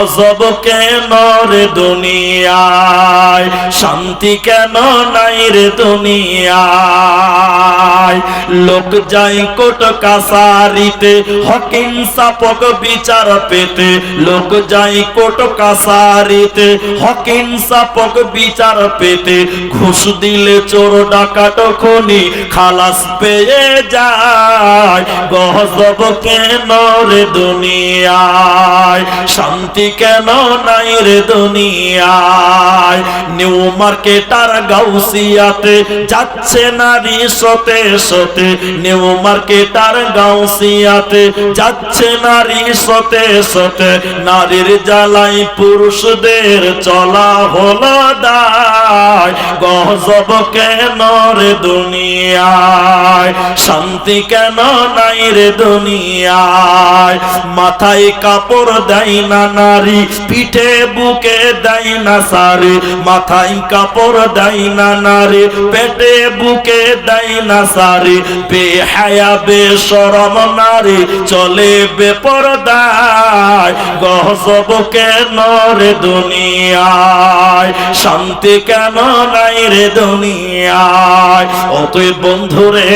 গজব কেন রে দুনিয়ায়, শান্তি কেন নাই রে দুনিয়ায়। লোক যাই কোর্ট কাছারিতে, হক ইনসাফ বিচার পেতে। লোক যাই কোর্ট কাছারিতে, হক ইনসাফ বিচার পেতে। ঘুষ দিলে চোর ডাকাত খুনি খালাস পেয়ে যায়। গজব কেন রে দুনিয়ায়, শান্তি কেন নাই রে দুনিয়ায়। নিউ মার্কেটার গাউসিয়াতে যাচ্ছে নারী সতে সতে। নিউ মার্কেটার গাউসিয়াতে যাচ্ছে নারী সতে সতে। নারীর জ্বালাই পুরুষদের চলা হলো দায়। গজব কেন রে দুনিয়ায়, শান্তি কেন নাই রে দুনিয়ায়। মাথায় কাপড় দেয় না নারী, পিঠে বুকে দেয় না সারি। মাথায় কাপড় দেয় না নারী, পেটে বুকে দেয় না সারি। বেহায়া বেশরম নারী চলে বেপরদায়। গজব কেন রে দুনিয়ায়, শান্তি কেন নাই রে দুনিয়ায়। অতএব বন্ধুরে